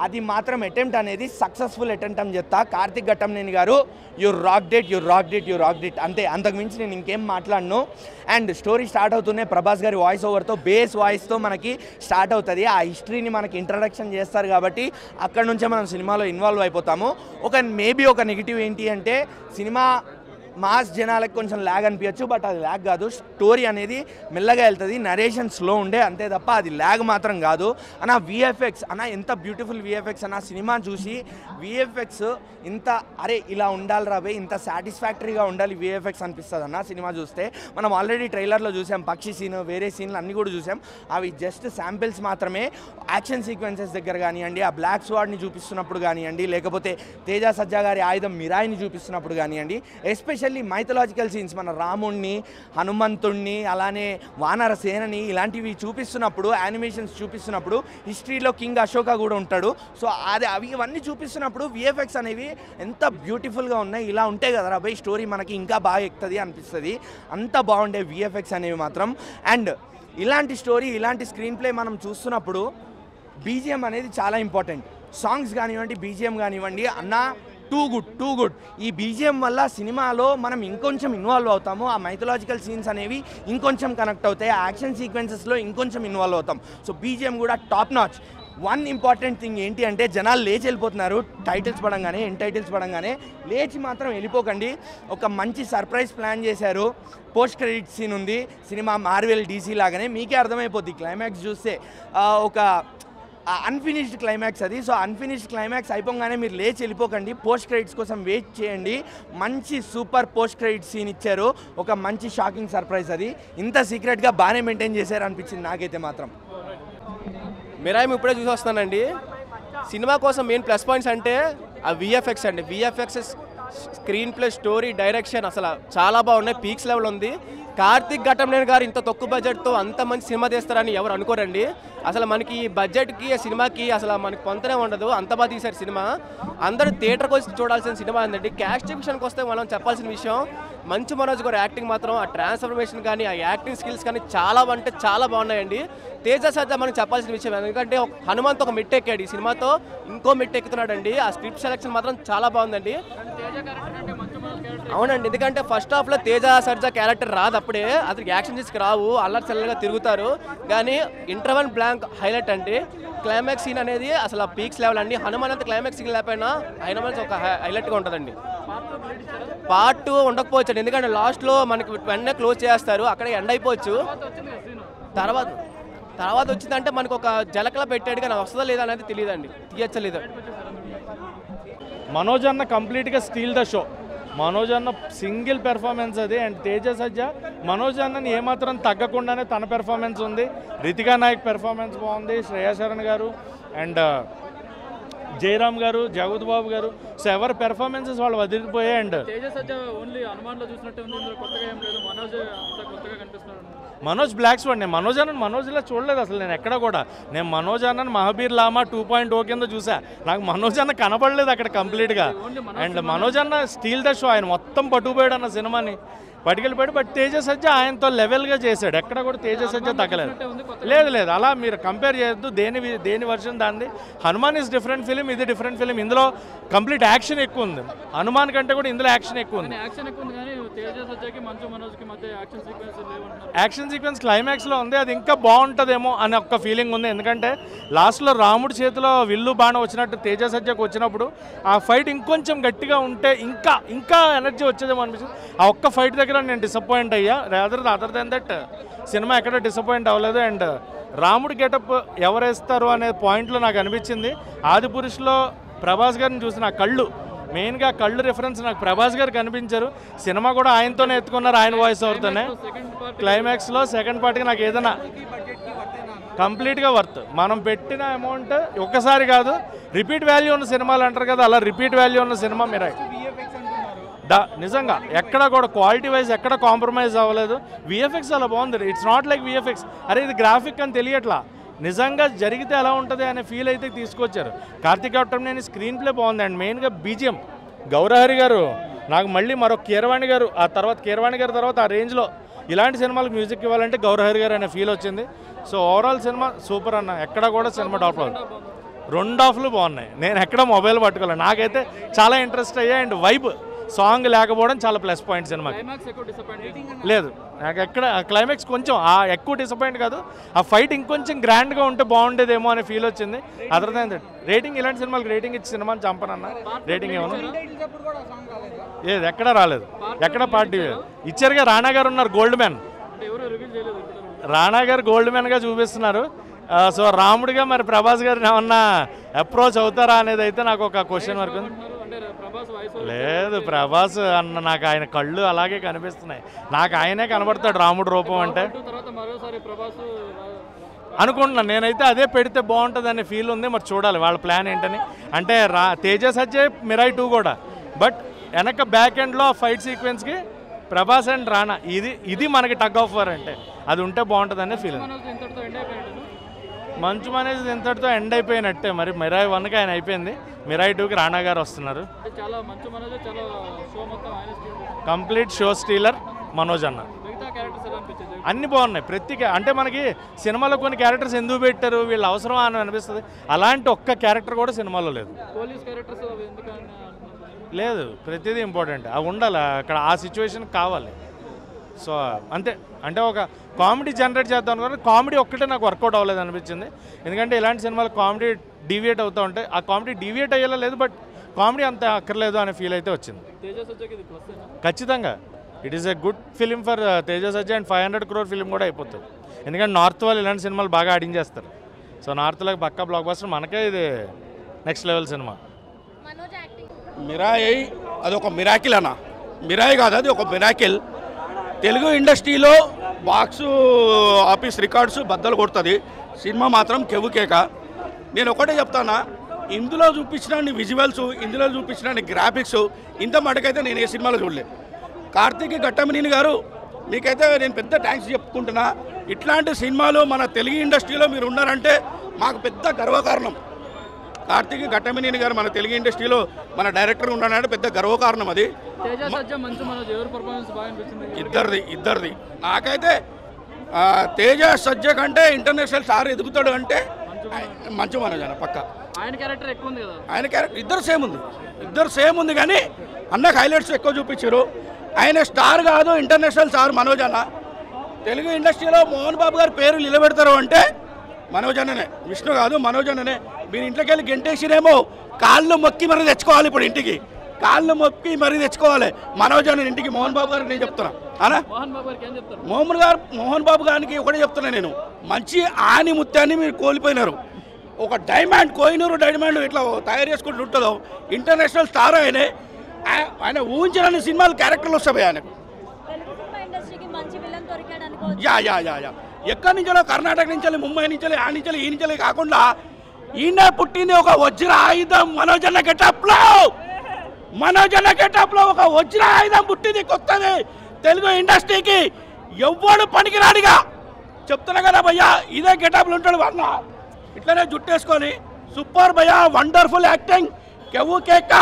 అది మాత్రం అటెంప్ట్ అనేది సక్సెస్ఫుల్ అటెంప్ట్ అని చెప్తా. కార్తిక్ ఘట్టంనేని గారు యూ రాక్డ్ ఇట్ అంతే, అంతకు మించి నేను ఇంకేం మాట్లాడను. అండ్ స్టోరీ స్టార్ట్ అవుతూనే ప్రభాస్ గారి వాయిస్ ఓవర్తో బేస్ వాయిస్తో మనకి స్టార్ట్ అవుతుంది. ఆ హిస్టరీని మనకి ఇంట్రడక్షన్ చేస్తారు కాబట్టి అక్కడ నుంచే మనం సినిమాలో ఇన్వాల్వ్ అయిపోతాము. మేబీ ఒక నెగిటివ్ ఏంటి అంటే సినిమా మాస్ జనాలకు కొంచెం ల్యాగ్ అనిపించచ్చు, బట్ అది ల్యాగ్ కాదు. స్టోరీ అనేది మెల్లగా వెళ్తుంది, నరేషన్ స్లో ఉండే అంతే తప్ప అది ల్యాగ్ మాత్రం కాదు. అన్న విఎఫ్ఎక్స్ ఎంత బ్యూటిఫుల్ విఎఫ్ఎక్స్ అన్న. సినిమా చూసి విఎఫ్ఎక్స్ ఇంత ఇలా ఉండాలి రాబోయ్, ఇంత సాటిస్ఫాక్టరీగా ఉండాలి విఎఫ్ఎక్స్ అనిపిస్తుంది అన్న సినిమా చూస్తే. మనం ఆల్రెడీ ట్రైలర్లో చూసాం పక్షి సీన్, వేరే సీన్లు అన్నీ కూడా చూసాం. అవి జస్ట్ శాంపిల్స్ మాత్రమే. యాక్షన్ సీక్వెన్సెస్ దగ్గర కానివ్వండి, ఆ బ్లాక్ స్వాడ్ని చూపిస్తున్నప్పుడు కానివ్వండి, లేకపోతే తేజ సజ్జా గారి ఆయుధం మిరాయిని చూపిస్తున్నప్పుడు కానివ్వండి, ఎస్పెషల్లీ మైథలాజికల్ సీన్స్ మన రాముణ్ణి, హనుమంతుణ్ణి, అలానే వానర సేనని ఇలాంటివి చూపిస్తున్నప్పుడు, యానిమేషన్స్ చూపిస్తున్నప్పుడు, హిస్టరీలో కింగ్ అశోక కూడా ఉంటాడు. సో ఇవన్నీ చూపిస్తున్నప్పుడు విఎఫ్ఎక్స్ అనేవి ఎంత బ్యూటిఫుల్గా ఉన్నాయి. ఇలా ఉంటే కదా రాబోయ్ స్టోరీ మనకి ఇంకా బాగా ఎక్కుతుంది అనిపిస్తుంది. అంత బాగుండే విఎఫ్ఎక్స్ అనేవి మాత్రం. అండ్ ఇలాంటి స్టోరీ, ఇలాంటి స్క్రీన్ ప్లే మనం చూస్తున్నప్పుడు బీజిఎం అనేది చాలా ఇంపార్టెంట్. సాంగ్స్ కానివ్వండి, బీజిఎం కానివ్వండి అన్న టూ గుడ్. ఈ బీజిఎం వల్ల సినిమాలో మనం ఇంకొంచెం ఇన్వాల్వ్ అవుతాము. ఆ మైథలాజికల్ సీన్స్ అనేవి ఇంకొంచెం కనెక్ట్ అవుతాయి. ఆ యాక్షన్ సీక్వెన్సెస్లో ఇంకొంచెం ఇన్వాల్వ్ అవుతాం. సో బీజిఎం కూడా top notch. One important thing ఏంటి అంటే జనాలు లేచి వెళ్ళిపోతున్నారు టైటిల్స్ పడంగానే, ఎండ్ టైటిల్స్ పడంగానే. లేచి మాత్రం వెళ్ళిపోకండి. ఒక మంచి సర్ప్రైజ్ ప్లాన్ చేశారు. పోస్ట్ క్రెడిట్ సీన్ ఉంది. సినిమా మార్వెల్ డీసీ లాగానే మీకే అర్థమైపోద్ది క్లైమాక్స్ చూస్తే. ఒక అన్ఫినిష్డ్ క్లైమాక్స్ అది. సో అన్ఫినిష్డ్ క్లైమాక్స్ అయిపోగానే మీరు లేచి వెళ్ళిపోకండి, పోస్ట్ క్రెడిట్స్ కోసం వెయిట్ చేయండి. మంచి సూపర్ పోస్ట్ క్రెడిట్ సీన్ ఇచ్చారు. ఒక మంచి షాకింగ్ సర్ప్రైజ్ అది. ఇంత సీక్రెట్గా బాగానే మెయింటైన్ చేశారు అనిపించింది నాకైతే మాత్రం. మిరాయి ఇప్పుడే చూసి వస్తానండి. సినిమా కోసం మెయిన్ ప్లస్ పాయింట్స్ అంటే ఆ విఎఫ్ఎక్స్ అండి. VFX, screen play, story, direction అసలు చాలా బాగున్నాయి. పీక్స్ లెవెల్ ఉంది. కార్తిక్ ఘట్టంనేని గారు ఇంత తక్కువ బడ్జెట్తో అంత మంచి సినిమా తీస్తారని ఎవరు అనుకోరండి. అసలు మనకి ఈ బడ్జెట్కి సినిమాకి అసలు మనకి పొంతనే ఉండదు, అంత బాగా తీశారు సినిమా. అందరూ థియేటర్కి వచ్చి చూడాల్సిన సినిమా ఏంటండి. క్యాస్ట్ విషయానికి వస్తే మనం చెప్పాల్సిన విషయం, మంచు మనోజ్ గారు యాక్టింగ్ మాత్రం, ఆ ట్రాన్స్ఫర్మేషన్ కానీ, ఆ యాక్టింగ్ స్కిల్స్ కానీ చాలా అంటే చాలా బాగున్నాయండి. తేజ సజ్జా మనం చెప్పాల్సిన విషయం ఎందుకంటే హనుమంత్ ఒక మెట్టు ఎక్కాడు, ఈ సినిమాతో ఇంకో మెట్టు ఎక్కుతున్నాడండి. ఆ స్క్రిప్ట్ సెలెక్షన్ మాత్రం చాలా బాగుందండి. అవునండి, ఎందుకంటే ఫస్ట్ హాఫ్లో తేజ సజ్జా క్యారెక్టర్ రాదు, అప్పుడే అతనికి యాక్షన్ చేసి రావు, అల్లరి చల్లగా తిరుగుతారు. కానీ ఇంటర్వెల్ బ్లాంక్ హైలైట్ అండి. క్లైమాక్స్ సీన్ అనేది అసలు పీక్స్ లెవెల్ అండి. హనుమాన్ అంత క్లైమాక్స్ సీన్ లేకపోయినా హనుమాన్ ఒక హైలైట్గా ఉంటుందండి. పార్ట్ 2 ఉండకపోవచ్చు ఎందుకంటే లాస్ట్లో మనకి వెంటనే క్లోజ్ చేస్తారు, అక్కడ ఎండ్ అయిపోవచ్చు. తర్వాత వచ్చిందంటే మనకు ఒక జలకల పెట్టాడు కానీ వస్తుందా లేదా అనేది తెలియదండి, తీయచ్చలేదు. మనోజ్ అన్న కంప్లీట్గా స్టీల్ ద షో. మనోజ్ అన్న సింగిల్ పెర్ఫార్మెన్స్ అది. అండ్ తేజ సజ్జా మనోజ్ అన్నని ఏమాత్రం తగ్గకుండానే తన పెర్ఫార్మెన్స్ ఉంది. రితికా నాయక్ పెర్ఫార్మెన్స్ బాగుంది, శ్రేయా శరణ్ గారు అండ్ జయరామ్ గారు, జగత్ బాబు గారు. సో ఎవరి పెర్ఫార్మెన్సెస్ వాళ్ళు వదిలిపోయాయి. అండ్ మనోజ్ బ్లాక్ స్వాడ్. నేను మనోజ్ అన్న మనోజ్లా చూడలేదు అసలు నేను ఎక్కడ కూడా. నేను మనోజ్ అన్న మహాబీర్ లామా 2.0 కింద చూసా, నాకు మనోజ్ అన్న కనపడలేదు అక్కడ కంప్లీట్గా. అండ్ మనోజ్ అన్న స్టీల్ ద షో, ఆయన మొత్తం పట్టుకుపోయాడు అన్న సినిమాని పట్టుకెళ్ళిపోయాడు. బట్ తేజ సజ్జా ఆయనతో లెవెల్గా చేశాడు, ఎక్కడ కూడా తేజ సజ్జా తగ్గలేదు. లేదు అలా మీరు కంపేర్ చేయొద్దు, దేని వర్షన్ దాన్ని. హనుమాన్ ఇస్ డిఫరెంట్ ఫిలిం, ఇది డిఫరెంట్ ఫిలిం. ఇందులో కంప్లీట్ యాక్షన్ ఎక్కువ ఉంది, హనుమాన్ కంటే కూడా ఇందులో యాక్షన్ ఎక్కువ ఉంది. యాక్షన్ సీక్వెన్స్ క్లైమాక్స్లో ఉంది, అది ఇంకా బాగుంటుందేమో అనే ఒక్క ఫీలింగ్ ఉంది. ఎందుకంటే లాస్ట్లో రాముడి చేతిలో విల్లు బాణం వచ్చినట్టు తేజ సజ్జాకు వచ్చినప్పుడు ఆ ఫైట్ ఇంకొంచెం గట్టిగా ఉంటే ఇంకా ఎనర్జీ వచ్చేదేమో అనిపిస్తుంది. ఆ ఒక్క ఫైట్ దగ్గర నేను డిసప్పాయింట్ అయ్యా. అదర్ దెన్ దట్ సినిమా ఎక్కడ డిసప్పాయింట్ అవ్వలేదు. అండ్ రాముడి గెటప్ ఎవరేస్తారు అనే పాయింట్లో నాకు అనిపించింది. ఆదిపురుషులో ప్రభాస్ గారిని చూసిన మెయిన్గా కళ్ళు రిఫరెన్స్ నాకు ప్రభాస్ గారు కనిపించారు. సినిమా కూడా ఆయనతోనే ఎత్తుకున్నారు, ఆయన వాయిస్ ఓవర్తోనే. క్లైమాక్స్లో సెకండ్ పార్ట్కి నాకు ఏదైనా కంప్లీట్గా వర్త్. మనం పెట్టిన అమౌంట్ ఒక్కసారి కాదు, రిపీట్ వాల్యూ ఉన్న సినిమాలు అంటారు కదా, అలా రిపీట్ వాల్యూ ఉన్న సినిమా మిరాయి. నిజంగా ఎక్కడ కూడా క్వాలిటీ వైజ్ ఎక్కడ కాంప్రమైజ్ అవ్వలేదు. విఎఫ్ఎక్స్ అలా బాగుంది. ఇట్స్ నాట్ లైక్ విఎఫ్ఎక్స్ అరే ఇది గ్రాఫిక్ అని తెలియట్లా, నిజంగా జరిగితే ఎలా ఉంటుంది అనే ఫీల్ అయితే తీసుకొచ్చారు. కార్తిక్ ఘట్టంనేని స్క్రీన్ ప్లే బాగుంది. అండ్ మెయిన్గా బీజిఎం గౌరహరి గారు, నాకు మళ్ళీ మరో కీరవాణి గారు, ఆ తర్వాత కీరవాణి గారి తర్వాత ఆ రేంజ్లో ఇలాంటి సినిమాలకు మ్యూజిక్ ఇవ్వాలంటే గౌరహరి గారు అనే ఫీల్ వచ్చింది. సో ఓవరాల్ సినిమా సూపర్ అన్న, ఎక్కడ కూడా సినిమా టాప్ అవుతుంది. రెండు హాఫ్లు బాగున్నాయి. నేను ఎక్కడ మొబైల్ పట్టుకోలేదు, నాకైతే చాలా ఇంట్రెస్ట్ అయ్యా. అండ్ వైబ్ సాంగ్ లేకపోవడం చాలా ప్లస్ పాయింట్ సినిమాకి. లేదు నాకు ఎక్కడ క్లైమాక్స్ కొంచెం ఎక్కువ డిసప్పాయింట్ కాదు, ఆ ఫైట్ ఇంకొంచెం గ్రాండ్గా ఉంటే బాగుండేదేమో అనే ఫీల్ వచ్చింది. అదర్ దాన్ దట్ రేటింగ్, ఇలాంటి సినిమాకి రేటింగ్ ఇచ్చి సినిమాని చంపనన్నా. రేటింగ్ ఏమన్నా ఏది ఎక్కడ రాలేదు, ఎక్కడ పార్టీ ఇచ్చారుగా. రాణా గారు ఉన్నారు గోల్డ్ మ్యాన్, రాణా గారు గోల్డ్ మ్యాన్గా చూపిస్తున్నారు. సో రాముడిగా మరి ప్రభాస్ గారిని ఏమన్నా అప్రోచ్ అవుతారా అనేది అయితే నాకు ఒక క్వశ్చన్ మార్క్ ఉంది. లేదు ప్రభాస్ అన్న నాకు ఆయన కళ్ళు అలాగే కనిపిస్తున్నాయి, నాకు ఆయనే కనబడతాడు రాముడు రూపం అంటే అనుకుంటున్నాను. నేనైతే అదే పెడితే బాగుంటుంది అనే ఫీల్ ఉంది. మరి చూడాలి వాళ్ళ ప్లాన్ ఏంటని. అంటే తేజ సజ్జయ్ మిరాయి 2 కూడా, బట్ వెనక బ్యాక్ ఎండ్లో ఫైట్ సీక్వెన్స్కి ప్రభాస్ అండ్ రాణా ఇది మనకి టగ్ ఆఫ్ వార్ అంటే అది ఉంటే బాగుంటుంది అనే ఫీల్ ఉంది. మంచు మనేజ్ ఇంతటితో ఎండ్ అయిపోయినట్టే. మరి మిరాయి 1కి ఆయన అయిపోయింది, మిరాయి 2కి రాణా గారు వస్తున్నారు. కంప్లీట్ షో స్టీలర్ మనోజ్ అన్న. అన్నీ బాగున్నాయి. అంటే మనకి సినిమాలో కొన్ని క్యారెక్టర్స్ ఎందుకు పెట్టారు, వీళ్ళు అవసరం అని అనిపిస్తుంది. అలాంటి ఒక్క క్యారెక్టర్ కూడా సినిమాలో లేదు. లేదు, ప్రతిదీ ఇంపార్టెంట్, అవి ఉండాలి అక్కడ, ఆ సిచ్యువేషన్ కావాలి. సో అంతే. అంటే ఒక కామెడీ జనరేట్ చేద్దాం అనుకున్నా, కామెడీ ఒక్కటే నాకు వర్కౌట్ అవ్వలేదు అనిపించింది. ఎందుకంటే ఇలాంటి సినిమాలు కామెడీ డీవియేట్ అవుతూ ఉంటాయి, ఆ కామెడీ డీవియేట్ అయ్యేలా లేదు, బట్ కామెడీ అంత అక్కర్లేదు అనే ఫీల్ అయితే వచ్చింది. ఖచ్చితంగా it is a good film for Teja Sajja. And 500 crore film కూడా అయిపోతుంది. ఎందుకంటే నార్త్ వాళ్ళు ఇలాంటి సినిమాలు బాగా ఆడించేస్తారు. సో నార్త్లోకి పక్కా బ్లాక్ బస్టర్, మనకే ఇది నెక్స్ట్ లెవెల్ సినిమా. మిరాయి అదొక మిరాకిల్ అన్న, మిరాయి కాదు అది ఒక మిరాకిల్. తెలుగు ఇండస్ట్రీలో బాక్స్ ఆఫీస్ రికార్డ్స్ బద్దలు కొడుతుంది. సినిమా మాత్రం కెవ్వుకేక. నేను ఒకటే చెప్తానా, ఇందులో చూపించిన విజువల్స్, ఇందులో చూపించిన గ్రాఫిక్స్ ఇంత మటుకైతే నేను ఏ సినిమాలో చూడలేదు. కార్తీక్ ఘట్టమనేని గారు మీకైతే నేను పెద్ద థ్యాంక్స్ చెప్పుకుంటున్నా. ఇట్లాంటి సినిమాలు మన తెలుగు ఇండస్ట్రీలో మీరు ఉన్నారంటే మాకు పెద్ద గర్వకారణం. కార్తీక్ ఘట్టమనేని గారు మన తెలుగు ఇండస్ట్రీలో మన డైరెక్టర్ ఉన్నాడంటే పెద్ద గర్వకారణం అది. ఇద్దరిది నాకైతే తేజ సజ్జ కంటే ఇంటర్నేషనల్ స్టార్ ఎదుగుతాడు అంటే మంచు మనోజ్ అన్న పక్క. ఆయన క్యారెక్టర్ ఎక్కువ ఉంది కదా, ఆయన క్యారెక్టర్ ఇద్దరు సేమ్ ఉంది కానీ అన్నకు హైలైట్స్ ఎక్కువ చూపించారు. ఆయన స్టార్ కాదు, ఇంటర్నేషనల్ స్టార్ మనోజ్ అన్న. తెలుగు ఇండస్ట్రీలో మోహన్ బాబు గారి పేరు నిలబెడతారు అంటే మనోజ్ అన్ననే, విష్ణు కాదు మనోజ్ అన్ననే. మీరు ఇంట్లోకి వెళ్ళి గెంటేసినేమో కాళ్ళు మొక్కి మరీ తెచ్చుకోవాలి. ఇప్పుడు ఇంటికి కాళ్ళు మొక్కి మరీ తెచ్చుకోవాలి మనోజ్ అన్న ఇంటికి. మోహన్ బాబు గారికి నేను చెప్తున్నా అనా, మోహన్ బాబు గారికి ఒకటే చెప్తున్నా నేను, మంచి ఆని ముత్యాన్ని మీరు కోల్పోయినారు. ఒక డైమండ్, కోహినూరు డైమండ్ ఇట్లా తయారు చేసుకుంటూ ఉంటుందో ఇంటర్నేషనల్ స్టార్ ఆయన ఊహించిన సినిమాలు క్యారెక్టర్లు వస్తాయి ఆయనకు. యా ఎక్కడి నుంచో కర్ణాటక నుంచి, ముంబై నుంచి, ఆ నుంచి, ఈ నుంచి కాకుండా ఈయన పుట్టింది ఒక వజ్ర ఆయుధం మనోజన్న గెటప్లో ఒక వజ్ర ఆయుధం పుట్టింది కొత్తది తెలుగు ఇండస్ట్రీకి. ఎవ్వడు పనికిరాడిగా చెప్తున్నా కదా భయ్యా, ఇదే గెటప్లు ఉంటాడు వాళ్ళ, ఇట్లనే జుట్టేసుకొని. సూపర్ భయ్యా, వండర్ఫుల్ యాక్టింగ్, కెవ్వు కేక.